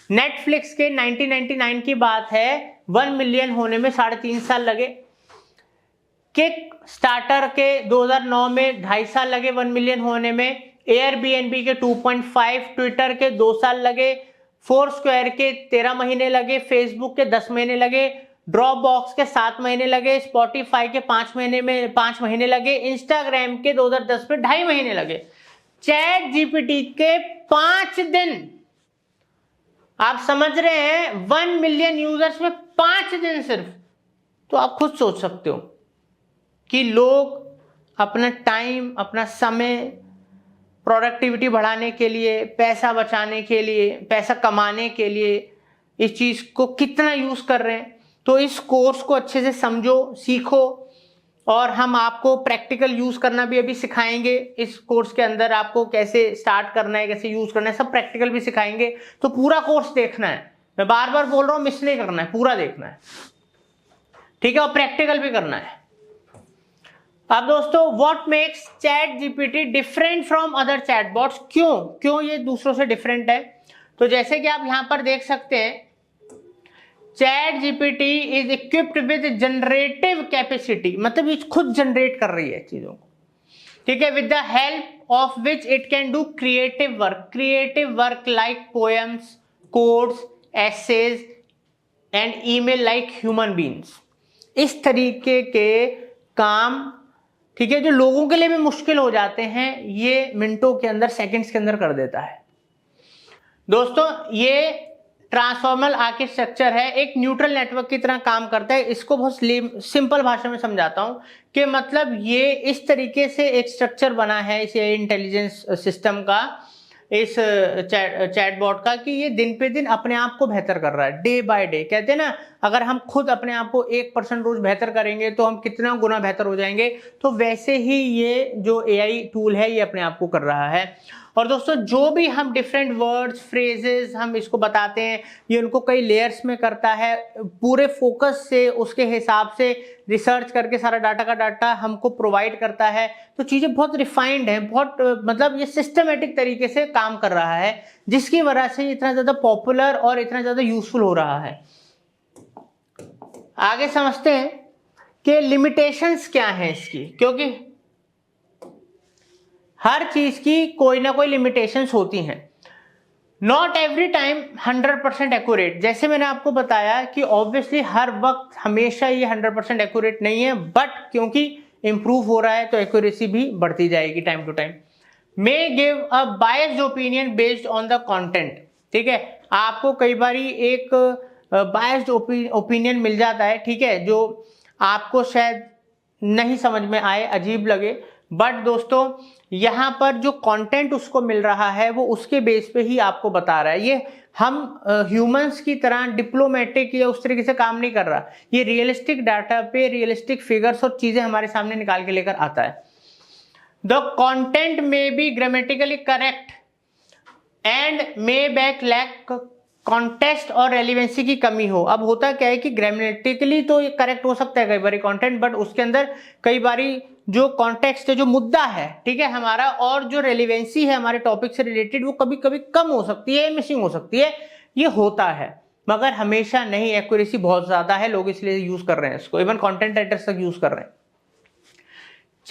नेटफ्लिक्स के 1999 की बात है, 1 मिलियन होने में 3.5 साल लगे। किक स्टार्टर के 2009 में 2.5 साल लगे 1 मिलियन होने में। एयरबीएनबी के 2.5, ट्विटर के 2 साल लगे, फोरस्क्वायर के 13 महीने लगे, फेसबुक के 10 महीने लगे, ड्रॉपबॉक्स के 7 महीने लगे, स्पॉटिफाई के 5 महीने लगे, इंस्टाग्राम के 2010 में 2.5 महीने लगे। चैट जीपीटी के 5 दिन, आप समझ रहे हैं 1 मिलियन यूजर्स में 5 दिन सिर्फ। तो आप खुद सोच सकते हो कि लोग अपना टाइम, अपना समय प्रोडक्टिविटी बढ़ाने के लिए, पैसा बचाने के लिए, पैसा कमाने के लिए इस चीज को कितना यूज कर रहे हैं। तो इस कोर्स को अच्छे से समझो, सीखो, और हम आपको प्रैक्टिकल यूज करना भी अभी सिखाएंगे। इस कोर्स के अंदर आपको कैसे स्टार्ट करना है, कैसे यूज करना है, सब प्रैक्टिकल भी सिखाएंगे। तो पूरा कोर्स देखना है, मैं बार बार बोल रहा हूं, मिस नहीं करना है, पूरा देखना है, ठीक है, और प्रैक्टिकल भी करना है। अब दोस्तों, what makes chat GPT different from other chatbots, क्यों ये दूसरों से डिफरेंट है। तो जैसे कि आप यहां पर देख सकते हैं, chat GPT is equipped with generative capacity, मतलब ये खुद जनरेट कर रही है चीजों को, ठीक है, with the help of which it can do creative work like poems, codes, essays and email like human beings. इस तरीके के काम, ठीक है, जो लोगों के लिए भी मुश्किल हो जाते हैं, ये मिनटों के अंदर, सेकंड्स के अंदर कर देता है। दोस्तों, ये ट्रांसफॉर्मर आर्किटेक्चर है, एक न्यूट्रल नेटवर्क की तरह काम करता है। इसको बहुत सिंपल भाषा में समझाता हूं कि मतलब ये इस तरीके से एक स्ट्रक्चर बना है इस इंटेलिजेंस सिस्टम का, इस चैटबॉट का, कि ये दिन पे दिन अपने आप को बेहतर कर रहा है, डे बाय डे। कहते हैं ना, अगर हम खुद अपने आप को 1% रोज बेहतर करेंगे तो हम कितना गुना बेहतर हो जाएंगे। तो वैसे ही ये जो एआई टूल है, ये अपने आप को कर रहा है। और दोस्तों, जो भी हम डिफरेंट वर्ड्स, फ्रेजेस हम इसको बताते हैं, ये उनको कई लेयर्स में करता है, पूरे फोकस से, उसके हिसाब से रिसर्च करके सारा डाटा का डाटा हमको प्रोवाइड करता है। तो चीज़ें बहुत रिफाइंड है, बहुत मतलब ये सिस्टमेटिक तरीके से काम कर रहा है, जिसकी वजह से इतना ज़्यादा पॉपुलर और इतना ज़्यादा यूजफुल हो रहा है। आगे समझते हैं कि लिमिटेशंस क्या हैं इसकी, क्योंकि हर चीज की कोई ना कोई लिमिटेशंस होती हैं। नॉट एवरी टाइम 100% एक्यूरेट, जैसे मैंने आपको बताया कि ऑब्वियसली हर वक्त हमेशा ये 100% एक्यूरेट नहीं है, बट क्योंकि इंप्रूव हो रहा है तो एक्यूरेसी भी बढ़ती जाएगी time to time. May give a biased opinion based on the content, ठीक है, आपको कई बारी एक बायस्ड ओपिनियन मिल जाता है, ठीक है, जो आपको शायद नहीं समझ में आए, अजीब लगे, बट दोस्तों यहाँ पर जो कंटेंट उसको मिल रहा है वो उसके बेस पे ही आपको बता रहा है। ये हम ह्यूमंस की तरह डिप्लोमेटिक या उस तरीके से काम नहीं कर रहा, ये रियलिस्टिक डाटा पे रियलिस्टिक फिगर्स और चीजें हमारे सामने निकाल के लेकर आता है। The content may be grammatically correct and may back lack context और रेलिवेंसी की कमी हो। अब होता क्या है कि ग्रामेटिकली तो ये करेक्ट हो सकता है कई बारी कंटेंट, बट उसके अंदर कई बारी जो कॉन्टेक्स्ट है, जो मुद्दा है, ठीक है हमारा, और जो रेलिवेंसी है हमारे टॉपिक से रिलेटेड, वो कभी कभी कम हो सकती है, मिसिंग हो सकती है, ये होता है, मगर हमेशा नहीं। एक्यूरेसी बहुत ज्यादा है, लोग इसलिए यूज कर रहे हैं इसको, इवन कंटेंट राइटर्स तक यूज कर रहे हैं।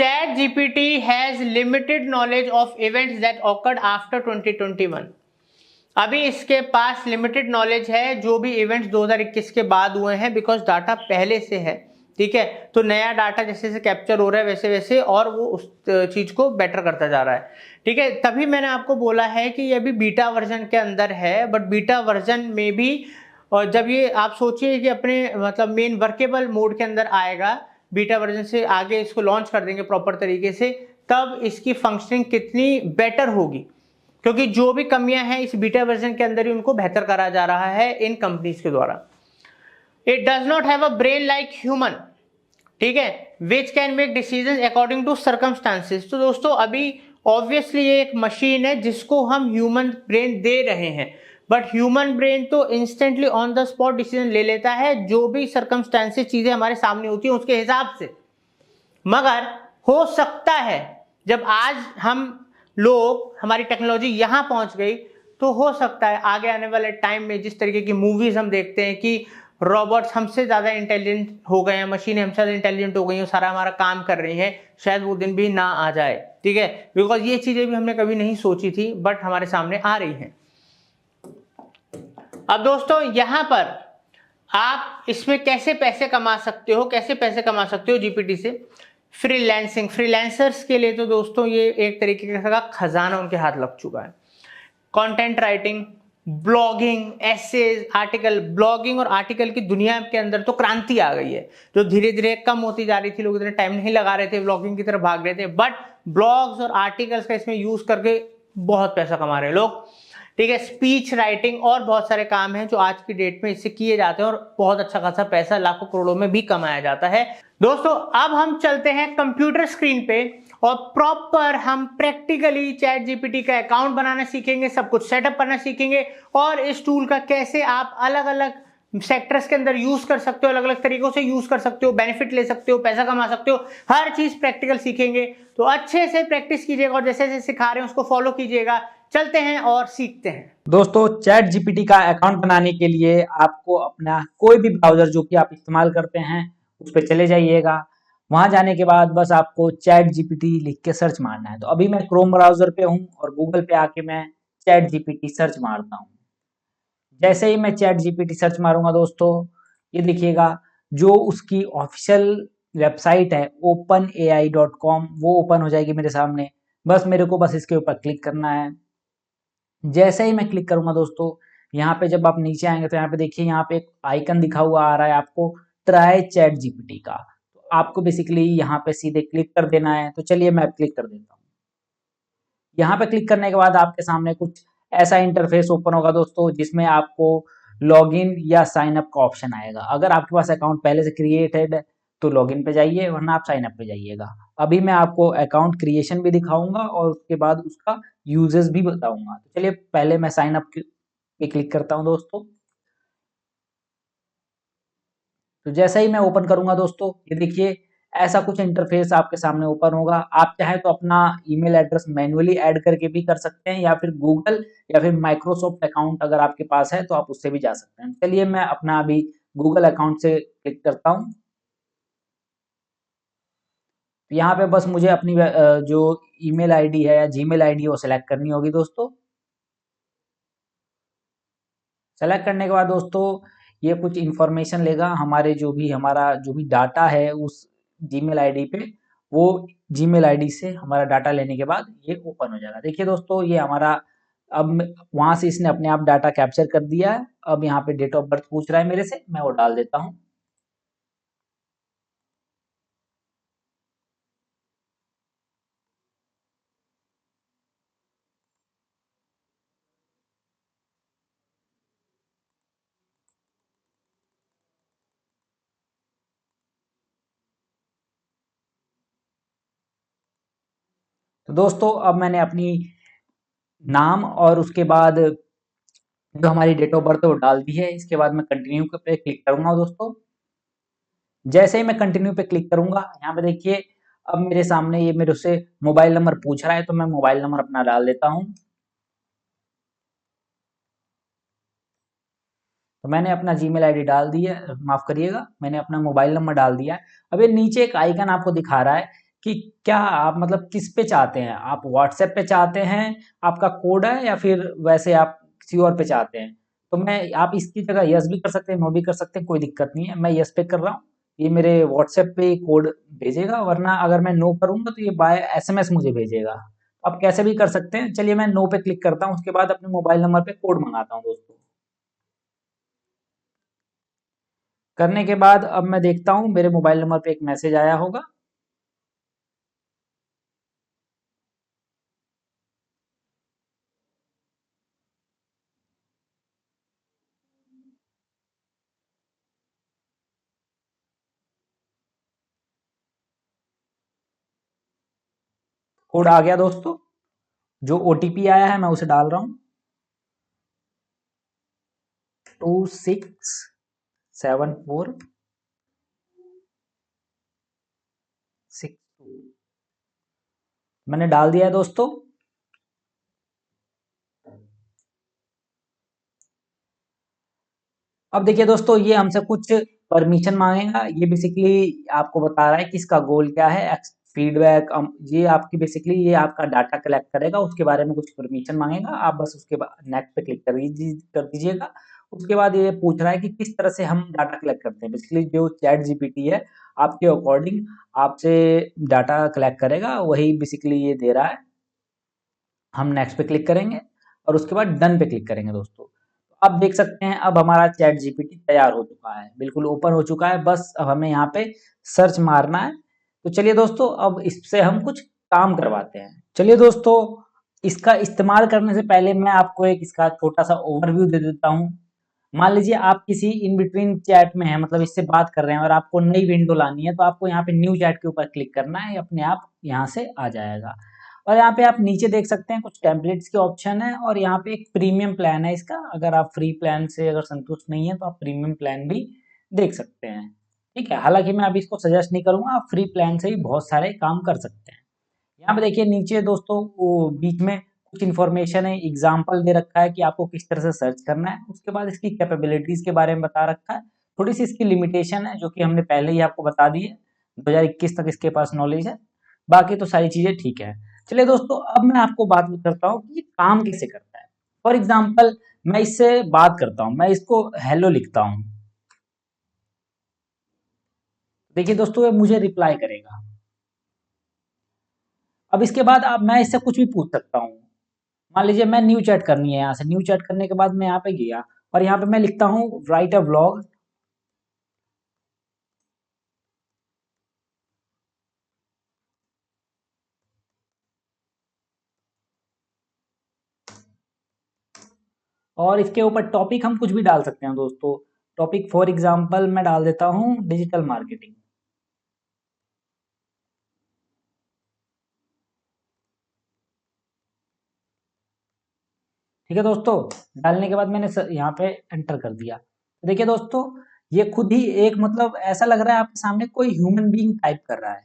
Chat GPT has limited knowledge of events that awkward after 2021। अभी इसके पास लिमिटेड नॉलेज है जो भी इवेंट्स 2021 के बाद हुए हैं, बिकॉज डाटा पहले से है, ठीक है। तो नया डाटा जैसे जैसे कैप्चर हो रहा है वैसे वैसे और वो उस चीज को बेटर करता जा रहा है, ठीक है। तभी मैंने आपको बोला है कि ये भी बीटा वर्जन के अंदर है, बट बीटा वर्जन में भी, और जब ये आप सोचिए कि अपने मतलब मेन वर्केबल मोड के अंदर आएगा, बीटा वर्जन से आगे इसको लॉन्च कर देंगे प्रॉपर तरीके से, तब इसकी फंक्शनिंग कितनी बेटर होगी, क्योंकि जो भी कमियां हैं इस बीटा वर्जन के अंदर ही उनको बेहतर करा जा रहा है इन कंपनीज के द्वारा। It does not have a brain like human, ठीक है, which can make decision according to circumstances. तो दोस्तों अभी ऑब्वियसली ये एक मशीन है जिसको हम ह्यूमन ब्रेन दे रहे हैं, बट ह्यूमन ब्रेन तो instantly on the spot decision ले लेता है जो भी सर्कमस्टांसेस चीजें हमारे सामने होती हैं उसके हिसाब से। मगर हो सकता है जब आज हम लोग, हमारी टेक्नोलॉजी यहां पहुंच गई, तो हो सकता है आगे आने वाले टाइम में जिस तरीके की मूवीज हम देखते हैं कि रोबोट्स हमसे ज्यादा इंटेलिजेंट हो गए हैं, मशीनें हमसे ज्यादा इंटेलिजेंट हो गई हैं, सारा हमारा काम कर रही हैं, शायद वो दिन भी ना आ जाए, ठीक है। बिकॉज ये चीजें भी हमने कभी नहीं सोची थी बट हमारे सामने आ रही हैं। अब दोस्तों यहां पर आप इसमें कैसे पैसे कमा सकते हो, कैसे पैसे कमा सकते हो जीपीटी से? फ्रीलांसिंग, फ्रीलांसर्स के लिए तो दोस्तों ये एक तरीके का खजाना उनके हाथ लग चुका है। Content writing, blogging, essays, article, blogging और आर्टिकल की दुनिया के अंदर तो क्रांति आ गई है, जो धीरे धीरे कम होती जा रही थी। लोग इतने टाइम नहीं लगा रहे थे, ब्लॉगिंग की तरफ भाग रहे थे, बट ब्लॉग्स और आर्टिकल्स का इसमें यूज करके बहुत पैसा कमा रहे हैं लोग, ठीक है। स्पीच राइटिंग और बहुत सारे काम हैं जो आज की डेट में इससे किए जाते हैं और बहुत अच्छा खासा पैसा लाखों करोड़ों में भी कमाया जाता है। दोस्तों अब हम चलते हैं कंप्यूटर स्क्रीन पे और प्रॉपर हम प्रैक्टिकली चैट जीपीटी का अकाउंट बनाना सीखेंगे, सब कुछ सेटअप करना सीखेंगे और इस टूल का कैसे आप अलग अलग सेक्टर्स के अंदर यूज कर सकते हो, अलग अलग तरीकों से यूज कर सकते हो, बेनिफिट ले सकते हो, पैसा कमा सकते हो, हर चीज प्रैक्टिकल सीखेंगे। तो अच्छे से प्रैक्टिस कीजिएगा और जैसे जैसे सिखा रहे हैं उसको फॉलो कीजिएगा। चलते हैं और सीखते हैं। दोस्तों चैट जीपीटी का अकाउंट बनाने के लिए आपको अपना कोई भी ब्राउजर जो कि आप इस्तेमाल करते हैं उस पर चले जाइएगा। वहां जाने के बाद बस आपको चैट जीपीटी लिख के सर्च मारना है। तो अभी मैं क्रोम ब्राउजर पे हूं और गूगल पे आके मैं चैट जीपीटी सर्च मारता हूं। जैसे ही मैं चैट जीपीटी सर्च मारूंगा दोस्तों, ये देखिएगा जो उसकी ऑफिशियल वेबसाइट है openai.com वो ओपन हो जाएगी मेरे सामने। बस मेरे को बस इसके ऊपर क्लिक करना है। जैसे ही मैं क्लिक करूंगा दोस्तों, यहाँ पे जब आप नीचे आएंगे तो यहाँ पे देखिए, यहाँ पे एक आइकन दिखा हुआ आ रहा है आपको ट्राई चैट जीपीटी का। तो आपको बेसिकली यहाँ पे सीधे क्लिक कर देना है। तो चलिए मैं क्लिक कर देता हूँ। यहाँ पे क्लिक करने के बाद आपके सामने कुछ ऐसा इंटरफेस ओपन होगा दोस्तों, जिसमें आपको लॉगिन या साइन अप का ऑप्शन आएगा। अगर आपके पास अकाउंट पहले से क्रिएटेड है तो लॉगिन पे जाइए, वरना आप साइन अप पे जाइएगा। अभी मैं आपको अकाउंट क्रिएशन भी दिखाऊंगा और उसके बाद उसका यूजेस भी बताऊंगा। तो चलिए पहले मैं साइन अप पे क्लिक करता हूं दोस्तों। तो जैसे ही मैं ओपन करूंगा दोस्तों, ये देखिए ऐसा कुछ इंटरफेस आपके सामने ओपन होगा। आप चाहे तो अपना ईमेल एड्रेस मैन्युअली ऐड करके भी कर सकते हैं, या फिर गूगल या फिर माइक्रोसॉफ्ट अकाउंट अगर आपके पास है तो आप उससे भी जा सकते हैं। चलिए मैं अपना अभी गूगल अकाउंट से क्लिक करता हूं। तो यहाँ पे बस मुझे अपनी जो ईमेल आईडी है या जीमेल आईडी है वो सिलेक्ट करनी होगी दोस्तों। सेलेक्ट करने के बाद दोस्तों ये कुछ इन्फॉर्मेशन लेगा, हमारा जो भी डाटा है उस जीमेल आईडी पे, वो जीमेल आईडी से हमारा डाटा लेने के बाद ये ओपन हो जाएगा। देखिए दोस्तों ये हमारा अब वहां से इसने अपने आप डाटा कैप्चर कर दिया है। अब यहाँ पे डेट ऑफ बर्थ पूछ रहा है मेरे से, मैं वो डाल देता हूँ। तो दोस्तों अब मैंने अपनी नाम और उसके बाद जो हमारी डेट ऑफ बर्थ है वो डाल दी है। इसके बाद मैं कंटिन्यू पे क्लिक करूंगा दोस्तों। जैसे ही मैं कंटिन्यू पे क्लिक करूंगा, यहाँ पे देखिए अब मेरे सामने ये मेरे से मोबाइल नंबर पूछ रहा है, तो मैं मोबाइल नंबर अपना डाल देता हूँ। तो मैंने अपना जीमेल आईडी डाल दी है, माफ करिएगा मैंने अपना मोबाइल नंबर डाल दिया है। अब ये नीचे एक आइकन आपको दिखा रहा है कि क्या आप मतलब किस पे चाहते हैं, आप व्हाट्सएप पे चाहते हैं आपका कोड है, या फिर वैसे आप किसी और पे चाहते हैं। तो मैं आप इसकी जगह यस भी कर सकते हैं, नो भी कर सकते हैं, कोई दिक्कत नहीं है। मैं यस पे कर रहा हूँ, ये मेरे व्हाट्सएप पे कोड भेजेगा, वरना अगर मैं नो करूंगा तो ये बाय एसएमएस मुझे भेजेगा। आप कैसे भी कर सकते हैं। चलिए मैं नो पे क्लिक करता हूँ, उसके बाद अपने मोबाइल नंबर पे कोड मंगाता हूँ दोस्तों। करने के बाद अब मैं देखता हूँ मेरे मोबाइल नंबर पे एक मैसेज आया होगा। कोड आ गया दोस्तों, जो ओटीपी आया है मैं उसे डाल रहा हूँ, 267462। मैंने डाल दिया है दोस्तों। अब देखिए दोस्तों, ये हमसे कुछ परमिशन मांगेगा। ये बेसिकली आपको बता रहा है कि इसका गोल क्या है, फीडबैक। ये आपकी बेसिकली ये आपका डाटा कलेक्ट करेगा, उसके बारे में कुछ परमिशन मांगेगा। आप बस उसके बाद नेक्स्ट पे क्लिक कर दीजिएगा। उसके बाद ये पूछ रहा है कि किस तरह से हम डाटा कलेक्ट करते हैं। बेसिकली जो चैट जीपीटी है आपके अकॉर्डिंग आपसे डाटा कलेक्ट करेगा, वही बेसिकली ये दे रहा है। हम नेक्स्ट पे क्लिक करेंगे और उसके बाद डन पे क्लिक करेंगे दोस्तों। अब देख सकते हैं अब हमारा चैट जीपीटी तैयार हो चुका है, बिल्कुल ओपन हो चुका है। बस अब हमें यहाँ पे सर्च मारना है। तो चलिए दोस्तों, अब इससे हम कुछ काम करवाते हैं। चलिए दोस्तों, इसका इस्तेमाल करने से पहले मैं आपको एक इसका छोटा सा ओवरव्यू दे देता हूँ। मान लीजिए आप किसी इन बिटवीन चैट में हैं, मतलब इससे बात कर रहे हैं और आपको नई विंडो लानी है, तो आपको यहाँ पे न्यू चैट के ऊपर क्लिक करना है, ये अपने आप यहाँ से आ जाएगा। और यहाँ पे आप नीचे देख सकते हैं कुछ टेम्पलेट्स के ऑप्शन है, और यहाँ पे एक प्रीमियम प्लान है इसका। अगर आप फ्री प्लान से अगर संतुष्ट नहीं है तो आप प्रीमियम प्लान भी देख सकते हैं। ठीक है, हालांकि मैं अभी इसको सजेस्ट नहीं करूंगा, आप फ्री प्लान से ही बहुत सारे काम कर सकते हैं। यहाँ पे देखिए नीचे दोस्तों वो बीच में कुछ इन्फॉर्मेशन है, एग्जाम्पल दे रखा है कि आपको किस तरह से सर्च करना है। उसके बाद इसकी कैपेबिलिटीज के बारे में बता रखा है। थोड़ी सी इसकी लिमिटेशन है जो कि हमने पहले ही आपको बता दी है, 2021 तक इसके पास नॉलेज है। बाकी तो सारी चीजें ठीक है। चलिए दोस्तों, अब मैं आपको बात करता हूँ कि ये काम कैसे करता है। फॉर एग्जाम्पल मैं इससे बात करता हूँ, मैं इसको हेलो लिखता हूँ। देखिए दोस्तों, ये मुझे रिप्लाई करेगा। अब इसके बाद अब मैं इससे कुछ भी पूछ सकता हूँ। मान लीजिए मैं न्यू चैट करनी है, यहाँ से न्यू चैट करने के बाद मैं यहाँ पे गया और यहाँ पे मैं लिखता हूँ राइट अ व्लॉग। और इसके ऊपर टॉपिक हम कुछ भी डाल सकते हैं दोस्तों। टॉपिक फॉर एग्जांपल मैं डाल देता हूँ डिजिटल मार्केटिंग। ठीक है दोस्तों, डालने के बाद मैंने यहाँ पे एंटर कर दिया। तो देखिए दोस्तों, ये खुद ही एक मतलब ऐसा लग रहा है आपके सामने कोई ह्यूमन बीइंग टाइप कर रहा है।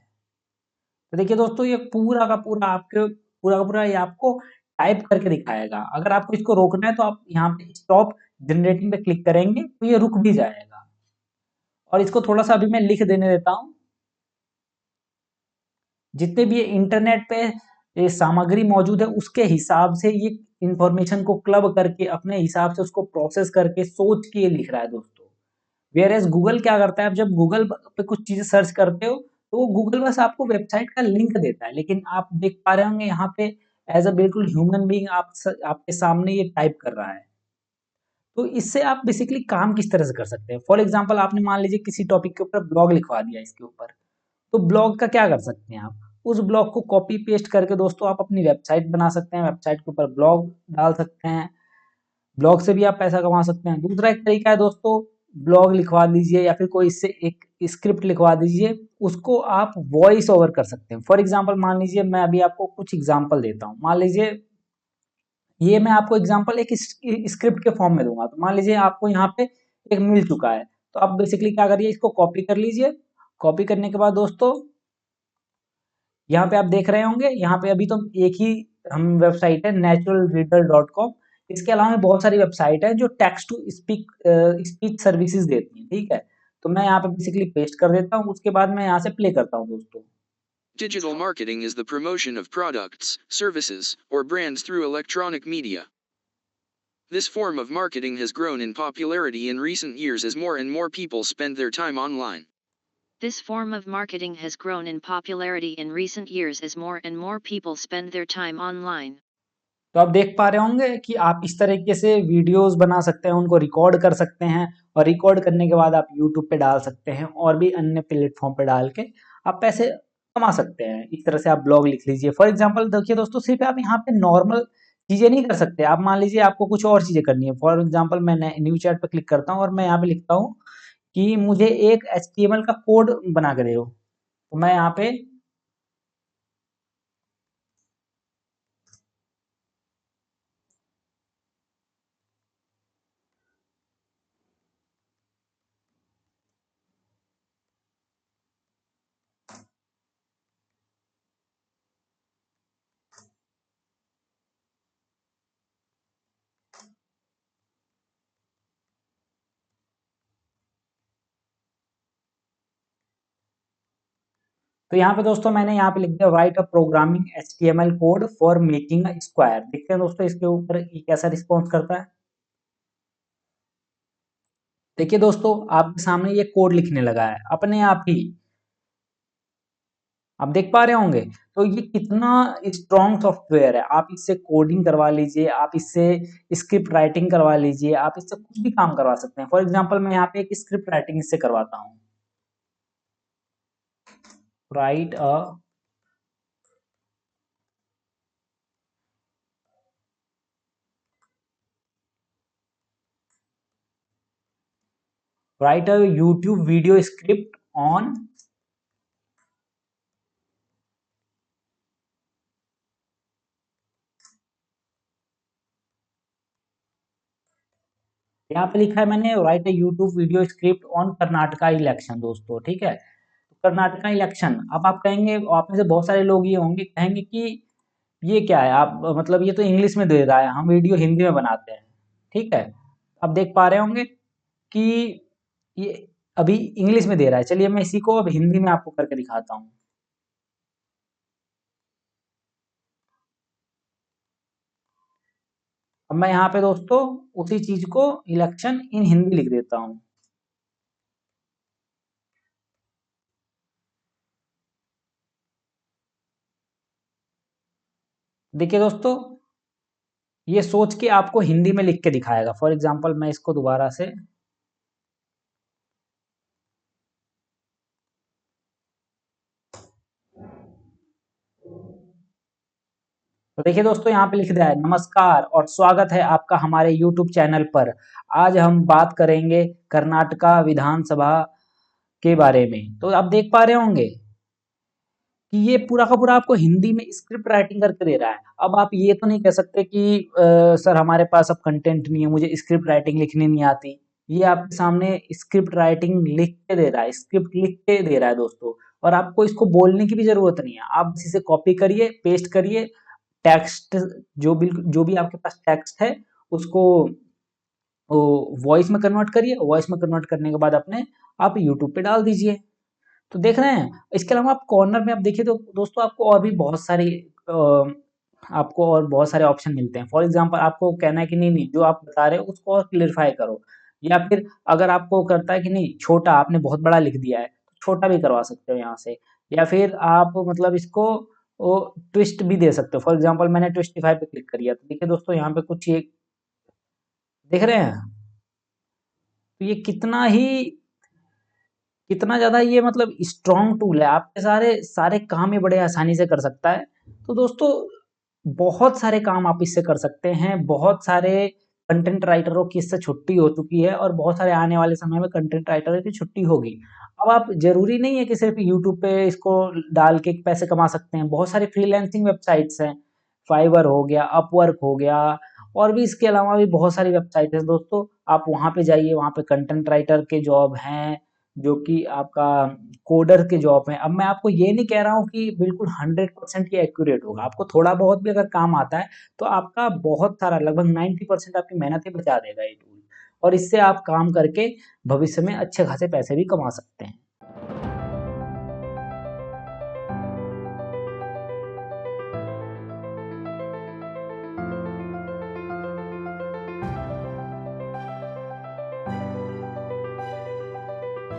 तो देखिए दोस्तों, ये पूरा का पूरा आपके पूरा का पूरा ये आपको टाइप करके दिखाएगा। अगर आपको इसको रोकना है तो आप यहाँ पे स्टॉप जनरेटिंग पे क्लिक करेंगे तो ये रुक भी जाएगा। और इसको थोड़ा सा अभी मैं लिख देने देता हूँ। जितने भी ये इंटरनेट पे ये सामग्री मौजूद है उसके हिसाब से ये इंफॉर्मेशन को क्लब करके अपने हिसाब से उसको प्रोसेस करके सोच के ये लिख रहा है दोस्तों। वेयर एज गूगल क्या करता है, आप जब गूगल पे कुछ चीजें सर्च करते हो तो वो गूगल बस आपको वेबसाइट का लिंक देता है, लेकिन आप देख पा रहे होंगे यहाँ पे एज अ बिल्कुल ह्यूमन बीइंग आपके सामने ये टाइप कर रहा है। तो इससे आप बेसिकली काम किस तरह से कर सकते हैं। फॉर एग्जाम्पल आपने मान लीजिए किसी टॉपिक के ऊपर ब्लॉग लिखवा दिया इसके ऊपर, तो ब्लॉग का क्या कर सकते हैं आप, उस ब्लॉग को कॉपी पेस्ट करके दोस्तों आप अपनी वेबसाइट बना सकते हैं। वेबसाइट के ऊपर ब्लॉग डाल सकते हैं, ब्लॉग से भी आप पैसा कमा सकते हैं। दूसरा एक तरीका है दोस्तों, ब्लॉग लिखवा दीजिए या फिर कोई इससे एक स्क्रिप्ट लिखवा दीजिए, उसको आप वॉइस ओवर कर सकते हैं। फॉर एग्जाम्पल मान लीजिए मैं अभी आपको कुछ एग्जाम्पल देता हूँ। मान लीजिए ये मैं आपको एग्जाम्पल एक स्क्रिप्ट के फॉर्म में दूंगा। तो मान लीजिए आपको यहाँ पे एक मिल चुका है, तो आप बेसिकली क्या करिए, इसको कॉपी कर लीजिए। कॉपी करने के बाद दोस्तों यहाँ पे आप देख रहे होंगे, यहाँ पे अभी तो एक ही हम वेबसाइट है naturalreader.com। इसके अलावा भी बहुत सारी वेबसाइट है जो टेक्स्ट टू स्पीच सर्विसेज देती है। ठीक है, तो मैं यहाँ पे बेसिकली पेस्ट कर देता हूँ, उसके बाद मैं यहाँ से प्ले करता हूँ दोस्तों। Digital marketing is the promotion of products, services, or brands through electronic media. This form of marketing has grown in popularity in recent years as more and more people spend their time online. This form of marketing has grown in popularity in recent years as more and more people spend their time online. तो आप देख पा रहे होंगे कि आप इस तरीके से वीडियोस बना सकते हैं, उनको रिकॉर्ड कर सकते हैं और रिकॉर्ड करने के बाद आप यूट्यूब पे डाल सकते हैं और भी अन्य प्लेटफॉर्म पे डाल के आप पैसे कमा सकते हैं। इस तरह से आप ब्लॉग लिख लीजिए। फॉर एग्जांपल देखिए दोस्तों, सिर्फ आप यहाँ पे नॉर्मल चीजें नहीं कर सकते। आप मान लीजिए आपको कुछ और चीजें करनी है। फॉर एग्जांपल मैं न्यू चैट पे क्लिक करता हूँ और मैं यहाँ पे लिखता हूँ कि मुझे एक HTML का कोड बना के दे दो। तो मैं यहाँ पे तो यहाँ पे दोस्तों मैंने यहाँ पे लिख दिया right a programming HTML code for making a square. देखते हैं दोस्तों इसके ऊपर ये कैसा रिस्पॉन्स करता है। देखिए दोस्तों आपके सामने ये कोड लिखने लगा है अपने आप ही, आप देख पा रहे होंगे। तो ये कितना स्ट्रॉन्ग सॉफ्टवेयर है। आप इससे कोडिंग करवा लीजिए, आप इससे स्क्रिप्ट राइटिंग करवा लीजिए, आप इससे कुछ भी काम करवा सकते हैं। फॉर एग्जांपल मैं यहाँ पे एक स्क्रिप्ट राइटिंग इससे करवाता हूँ। Right a YouTube video script on यहाँ पे लिखा है मैंने right a YouTube video script on Karnataka election दोस्तों, ठीक है। तो कर्नाटका इलेक्शन, अब आप कहेंगे, आप में से बहुत सारे लोग ये होंगे कहेंगे कि ये क्या है, आप मतलब ये तो इंग्लिश में दे रहा है, हम वीडियो हिंदी में बनाते हैं, ठीक है। आप देख पा रहे होंगे कि ये अभी इंग्लिश में दे रहा है। चलिए मैं इसी को अब हिंदी में आपको करके दिखाता हूँ। अब मैं यहाँ पे दोस्तों उसी चीज को इलेक्शन इन हिंदी लिख देता हूँ। देखिए दोस्तों ये सोच के आपको हिंदी में लिख के दिखाएगा। फॉर एग्जाम्पल मैं इसको दोबारा से तो देखिए दोस्तों यहाँ पे लिख दिया है, नमस्कार और स्वागत है आपका हमारे YouTube चैनल पर। आज हम बात करेंगे कर्नाटका विधानसभा के बारे में। तो आप देख पा रहे होंगे कि ये पूरा का पूरा आपको हिंदी में स्क्रिप्ट राइटिंग करके दे रहा है। अब आप ये तो नहीं कह सकते कि सर हमारे पास अब कंटेंट नहीं है, मुझे स्क्रिप्ट राइटिंग लिखनी नहीं आती। ये आपके सामने स्क्रिप्ट राइटिंग लिख के दे रहा है, स्क्रिप्ट लिख के दे रहा है दोस्तों। और आपको इसको बोलने की भी जरूरत नहीं है, आप इसे कॉपी करिए, पेस्ट करिए, टेक्स्ट जो भी आपके पास टेक्स्ट है उसको वॉइस में कन्वर्ट करिए। वॉइस में कन्वर्ट करने के बाद अपने आप यूट्यूब पे डाल दीजिए। तो देख रहे हैं। इसके अलावा आप कॉर्नर में आप देखिए तो दोस्तों आपको और भी बहुत सारी आपको और बहुत सारे ऑप्शन मिलते हैं। फॉर एग्जांपल आपको कहना है कि नहीं नहीं जो आप बता रहे हो उसको और क्लियरिफाई करो, या फिर अगर आपको करता है कि नहीं छोटा आपने बहुत बड़ा लिख दिया है तो छोटा भी करवा सकते हो यहाँ से, या फिर आप मतलब इसको वो ट्विस्ट भी दे सकते हो। फॉर एग्जांपल मैंने ट्विस्टिफाई पे क्लिक किया तो देखिए दोस्तों यहाँ पे कुछ ये देख रहे हैं। तो ये कितना ज़्यादा ये मतलब स्ट्रॉन्ग टूल है, आपके सारे सारे काम ये बड़े आसानी से कर सकता है। तो दोस्तों बहुत सारे काम आप इससे कर सकते हैं। बहुत सारे कंटेंट राइटरों की इससे छुट्टी हो चुकी है और बहुत सारे आने वाले समय में कंटेंट राइटरों की छुट्टी होगी। अब आप जरूरी नहीं है कि सिर्फ यूट्यूब पे इसको डाल के पैसे कमा सकते हैं। बहुत सारी फ्रीलांसिंग वेबसाइट्स हैं, फाइवर हो गया, अपवर्क हो गया, और भी इसके अलावा भी बहुत सारी वेबसाइट है दोस्तों। आप वहाँ पे जाइए, वहाँ पे कंटेंट राइटर के जॉब हैं, जो कि आपका कोडर के जॉब है। अब मैं आपको ये नहीं कह रहा हूँ कि बिल्कुल 100% ये एक्यूरेट होगा, आपको थोड़ा बहुत भी अगर काम आता है तो आपका बहुत सारा लगभग 90% आपकी मेहनत ही बचा देगा ये टूल, और इससे आप काम करके भविष्य में अच्छे खासे पैसे भी कमा सकते हैं।